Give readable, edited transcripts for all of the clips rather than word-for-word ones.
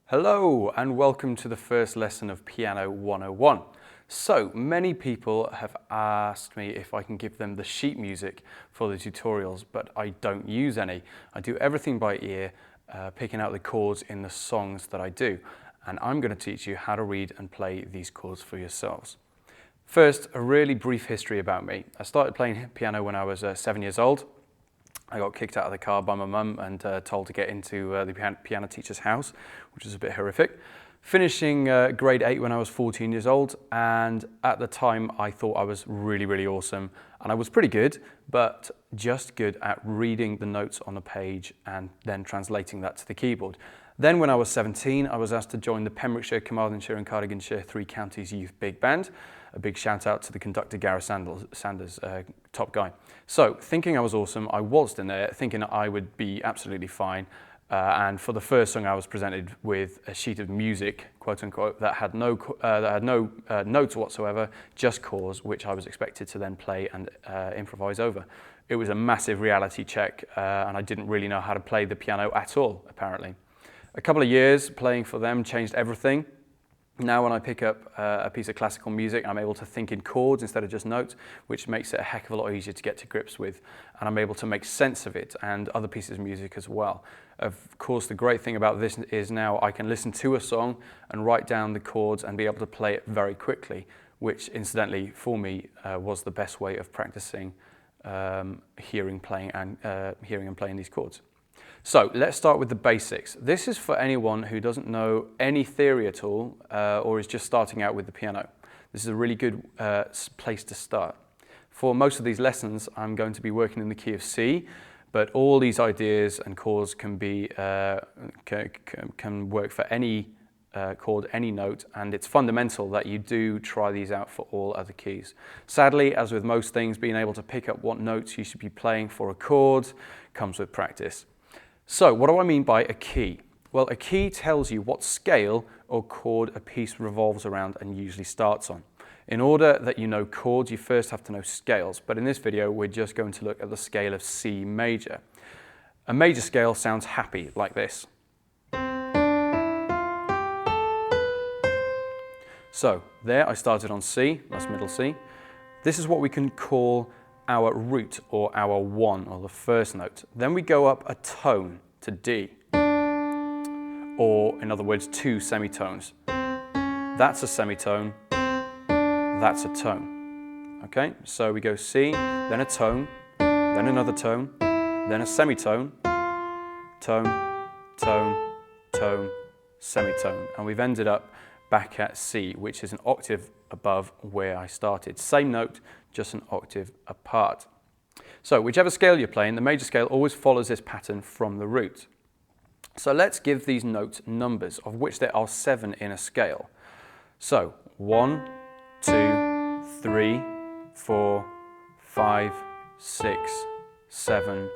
Hello and welcome to the first lesson of Piano 101. So many people have asked me if I can give them the sheet music for the tutorials, but I don't use any. I do everything by ear, picking out the chords in the songs that I do. And I'm going to teach you how to read and play these chords for yourselves. First, a really brief history about me. I started playing piano when I was 7 years old. I got kicked out of the car by my mum and told to get into the piano teacher's house, which was a bit horrific. Finishing grade 8 when I was 14 years old, and at the time I thought I was really awesome, and I was pretty good, but just good at reading the notes on the page and then translating that to the keyboard. Then when I was 17, I was asked to join the Pembrokeshire, Carmarthenshire and Cardiganshire Three Counties Youth Big Band. A big shout out to the conductor Gareth Sanders, top guy. So thinking I was awesome, I waltzed in there thinking I would be absolutely fine. And for the first song I was presented with a sheet of music, quote unquote, that had no notes whatsoever, just chords, which I was expected to then play and improvise over. It was a massive reality check, and I didn't really know how to play the piano at all, apparently. A couple of years playing for them changed everything. Now when I pick up a piece of classical music, I'm able to think in chords instead of just notes, which makes it a heck of a lot easier to get to grips with. And I'm able to make sense of it and other pieces of music as well. Of course, the great thing about this is now I can listen to a song and write down the chords and be able to play it very quickly, which incidentally for me was the best way of practicing hearing and playing these chords. So let's start with the basics. This is for anyone who doesn't know any theory at all or is just starting out with the piano. This is a really good place to start. For most of these lessons, I'm going to be working in the key of C, but all these ideas and chords can work for any chord, any note, and it's fundamental that you do try these out for all other keys. Sadly, as with most things, being able to pick up what notes you should be playing for a chord comes with practice. So what do I mean by a key? Well, a key tells you what scale or chord a piece revolves around and usually starts on. In order that you know chords, you first have to know scales, but in this video we're just going to look at the scale of C major. A major scale sounds happy like this. So there I started on C, that's middle C. This is what we can call our root or our one, or the first note. Then we go up a tone to D, or in other words, 2 semitones. That's a semitone, that's a tone. Okay, so we go C, then a tone, then another tone, then a semitone, tone, tone, tone, semitone. And we've ended up back at C, which is an octave above where I started. Same note, just an octave apart. So whichever scale you're playing, the major scale always follows this pattern from the root. So let's give these notes numbers, of which there are 7 in a scale. So 1, 2, 3, 4, 5, 6, 7,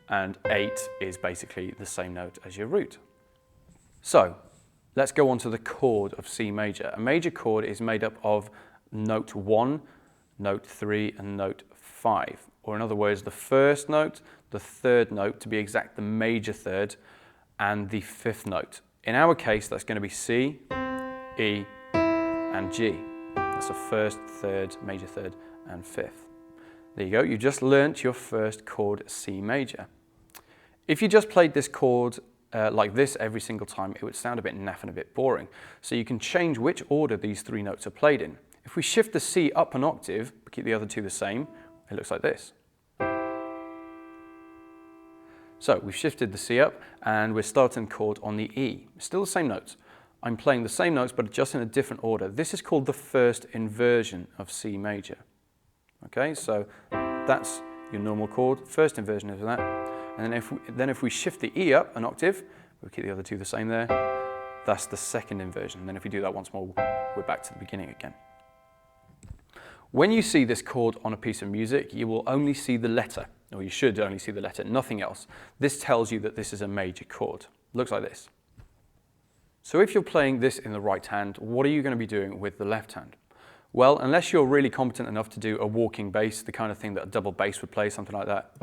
and 8 is basically the same note as your root. So let's go on to the chord of C major. A major chord is made up of note 1, note 3 and note 5, or in other words, the first note, the third note, to be exact, the major third, and the 5th note. In our case, that's going to be C, E, and G. That's the first, third, major third, and 5th. There you go, you just learnt your first chord, C major. If you just played this chord like this every single time, it would sound a bit naff and a bit boring. So you can change which order these 3 notes are played in. If we shift the C up an octave, but keep the other 2 the same, it looks like this. So we've shifted the C up and we're starting chord on the E. Still the same notes. I'm playing the same notes but just in a different order. This is called the first inversion of C major. Okay, so that's your normal chord, first inversion of that. And then if we shift the E up an octave, we'll keep the other 2 the same there, that's the second inversion. And then if we do that once more, we're back to the beginning again. When you see this chord on a piece of music, you will only see the letter, or you should only see the letter, nothing else. This tells you that this is a major chord. Looks like this. So if you're playing this in the right hand, what are you going to be doing with the left hand? Well, unless you're really competent enough to do a walking bass, the kind of thing that a double bass would play, something like that,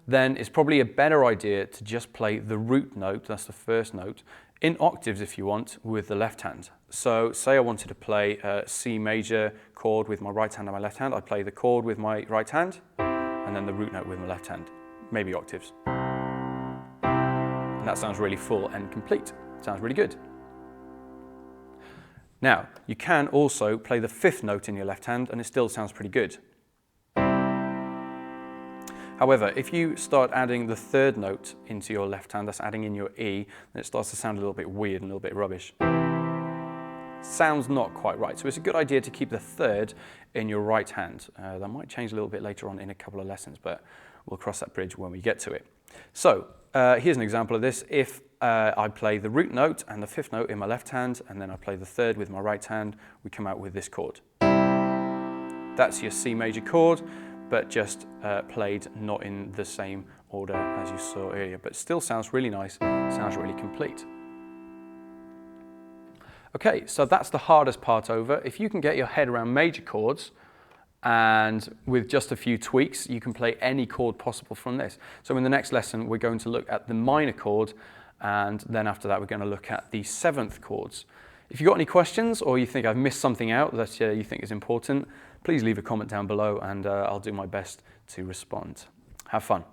then it's probably a better idea to just play the root note, that's the first note, in octaves if you want, with the left hand. So say I wanted to play a C major chord with my right hand and my left hand, I play the chord with my right hand, and then the root note with my left hand, maybe octaves. And that sounds really full and complete. Sounds really good. Now, you can also play the fifth note in your left hand and it still sounds pretty good. However, if you start adding the third note into your left hand, that's adding in your E, then it starts to sound a little bit weird and a little bit rubbish. Sounds not quite right. So it's a good idea to keep the third in your right hand. That might change a little bit later on in a couple of lessons, but we'll cross that bridge when we get to it. So here's an example of this. If I play the root note and the fifth note in my left hand, and then I play the third with my right hand, we come out with this chord. That's your C major chord, but just played not in the same order as you saw earlier, but still sounds really nice, sounds really complete. Okay, so that's the hardest part over. If you can get your head around major chords, and with just a few tweaks, you can play any chord possible from this. So in the next lesson, we're going to look at the minor chord, and then after that, we're going to look at the seventh chords. If you've got any questions, or you think I've missed something out that you think is important, please leave a comment down below, and I'll do my best to respond. Have fun.